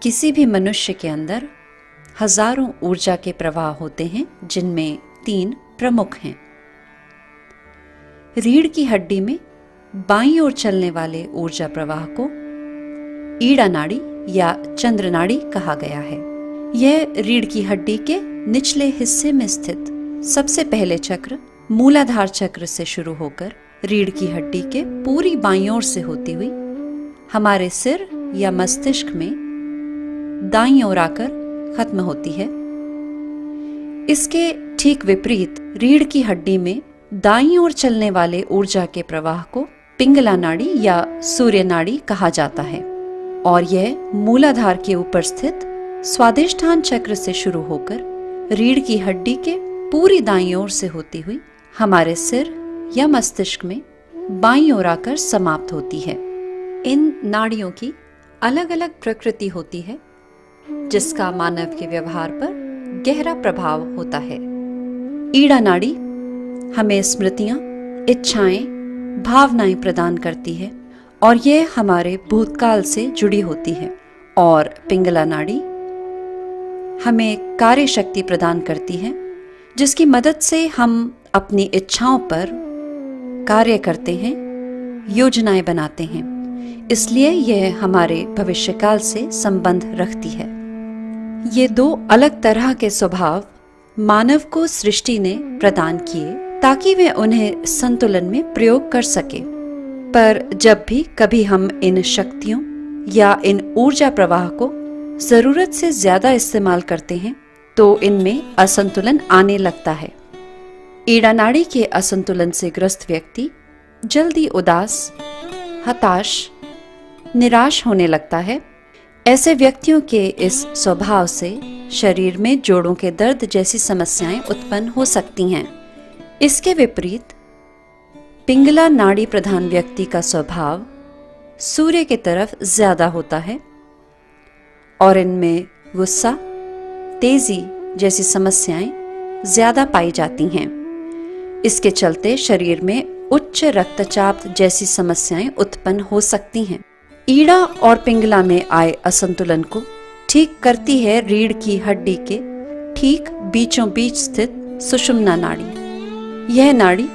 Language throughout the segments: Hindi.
किसी भी मनुष्य के अंदर हजारों ऊर्जा के प्रवाह होते हैं, जिनमें 3 प्रमुख हैं। रीढ़ की हड्डी में बाईं ओर चलने वाले ऊर्जा प्रवाह को ईड़ा नाड़ी या चंद्र नाड़ी कहा गया है। यह रीढ़ की हड्डी के निचले हिस्से में स्थित सबसे पहले चक्र मूलाधार चक्र से शुरू होकर रीढ़ की हड्डी के पूरी बाईं ओर से होती हुई हमारे सिर या मस्तिष्क में दाईं ओर आकर खत्म होती है। इसके ठीक विपरीत रीढ़ की हड्डी में दाईं ओर चलने वाले ऊर्जा के प्रवाह को पिंगला नाड़ी या सूर्य नाड़ी कहा जाता है और यह मूलाधार के ऊपर स्थित स्वादिष्ठान चक्र से शुरू होकर रीढ़ की हड्डी के पूरी दाईं ओर से होती हुई हमारे सिर या मस्तिष्क में बाईं ओर आकर समाप्त होती है। इन नाड़ियों की अलग अलग प्रकृति होती है, जिसका मानव के व्यवहार पर गहरा प्रभाव होता है। ईड़ा नाड़ी हमें स्मृतियां, इच्छाएं, भावनाएं प्रदान करती है और यह हमारे भूतकाल से जुड़ी होती है। और पिंगला नाड़ी हमें कार्य शक्ति प्रदान करती है, जिसकी मदद से हम अपनी इच्छाओं पर कार्य करते हैं, योजनाएं बनाते हैं। इसलिए यह हमारे भविष्यकाल से संबंध रखती है। ये 2 अलग तरह के स्वभाव मानव को सृष्टि ने प्रदान किए ताकि वे उन्हें संतुलन में प्रयोग कर सके। पर जब भी कभी हम इन शक्तियों या इन ऊर्जा प्रवाह को जरूरत से ज्यादा इस्तेमाल करते हैं तो इनमें असंतुलन आने लगता है। ईड़ा नाड़ी के असंतुलन से ग्रस्त व्यक्ति जल्दी उदास, हताश, निराश होने लगता है। ऐसे व्यक्तियों के इस स्वभाव से शरीर में जोड़ों के दर्द जैसी समस्याएं उत्पन्न हो सकती हैं। इसके विपरीत पिंगला नाड़ी प्रधान व्यक्ति का स्वभाव सूर्य की तरफ ज्यादा होता है और इनमें गुस्सा, तेजी जैसी समस्याएं ज्यादा पाई जाती हैं। इसके चलते शरीर में उच्च रक्तचाप जैसी समस्याएं उत्पन्न हो सकती हैं। ईड़ा और पिंगला में आए असंतुलन को ठीक करती है रीढ़ की हड्डी के ठीक बीचों बीच स्थित सुषुम्ना नाड़ी। यह नाड़ी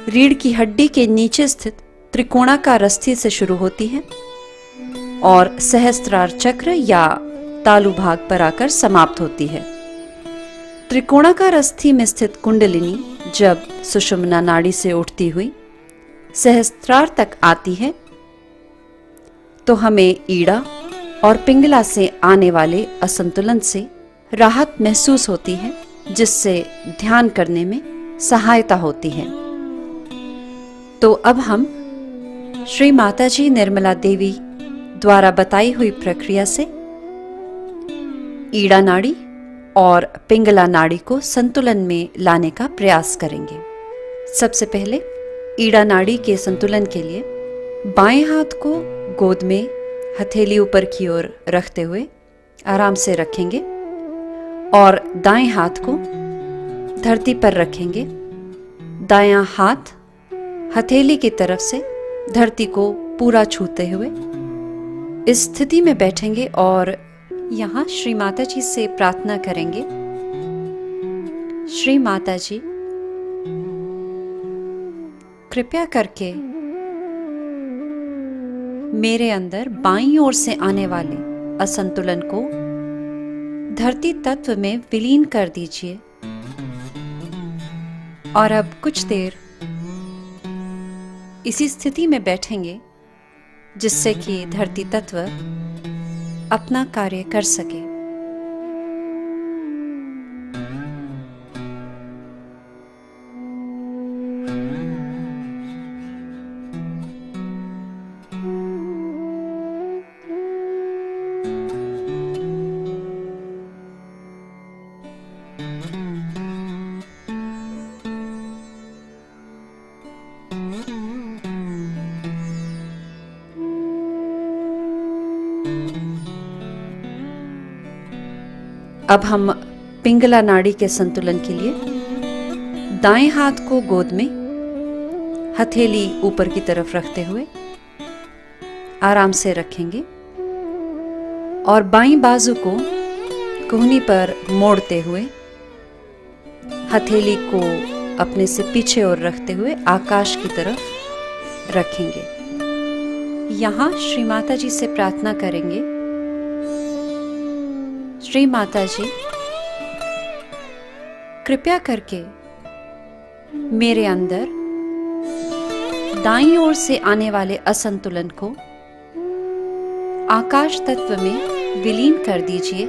रीढ़ की हड्डी के नीचे स्थित त्रिकोणाकार अस्थि से शुरू होती है और सहस्त्रार चक्र या तालु भाग पर आकर समाप्त होती है। त्रिकोणाकार अस्थि में स्थित कुंडलिनी जब सुषुम्ना नाड़ी से उठती हुई सहस्त्रार तक आती है तो हमें ईड़ा और पिंगला से आने वाले असंतुलन से राहत महसूस होती है, जिससे ध्यान करने में सहायता होती है। तो अब हम श्री माताजी निर्मला देवी द्वारा बताई हुई प्रक्रिया से ईड़ा नाड़ी और पिंगला नाड़ी को संतुलन में लाने का प्रयास करेंगे। सबसे पहले ईड़ा नाड़ी के संतुलन के लिए बाएं हाथ को गोद में हथेली ऊपर की ओर रखते हुए आराम से रखेंगे और दाएं हाथ को धरती पर रखेंगे। दायां हाथ हथेली की तरफ से धरती को पूरा छूते हुए इस स्थिति में बैठेंगे और यहाँ श्री माता जी से प्रार्थना करेंगे। श्री माता जी, कृपया करके मेरे अंदर बाईं ओर से आने वाले असंतुलन को धरती तत्व में विलीन कर दीजिए। और अब कुछ देर इसी स्थिति में बैठेंगे जिससे कि धरती तत्व अपना कार्य कर सके। अब हम पिंगला नाड़ी के संतुलन के लिए दाएं हाथ को गोद में हथेली ऊपर की तरफ रखते हुए आराम से रखेंगे और बाईं बाजू को कोहनी पर मोड़ते हुए हथेली को अपने से पीछे और रखते हुए आकाश की तरफ रखेंगे। यहाँ श्री माता जी से प्रार्थना करेंगे, श्री माता जी कृपया करके मेरे अंदर दाईं ओर से आने वाले असंतुलन को आकाश तत्व में विलीन कर दीजिए।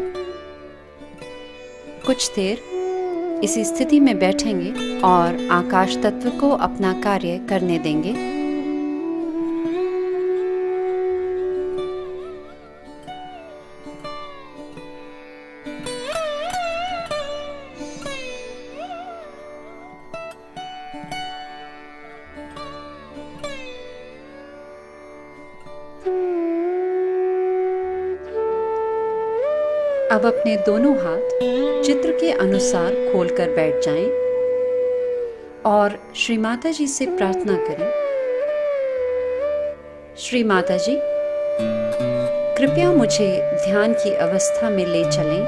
कुछ देर इसी स्थिति में बैठेंगे और आकाश तत्व को अपना कार्य करने देंगे। अब अपने दोनों हाथ चित्र के अनुसार खोलकर बैठ जाएं और श्री माता जी से प्रार्थना करें, श्री माता जी कृपया मुझे ध्यान की अवस्था में ले चलें,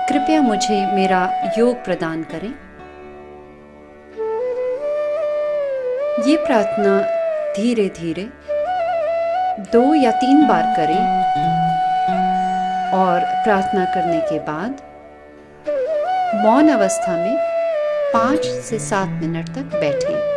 कृपया मुझे मेरा योग प्रदान करें। ये प्रार्थना धीरे धीरे 2 या 3 बार करें और प्रार्थना करने के बाद मौन अवस्था में 5 से 7 मिनट तक बैठें।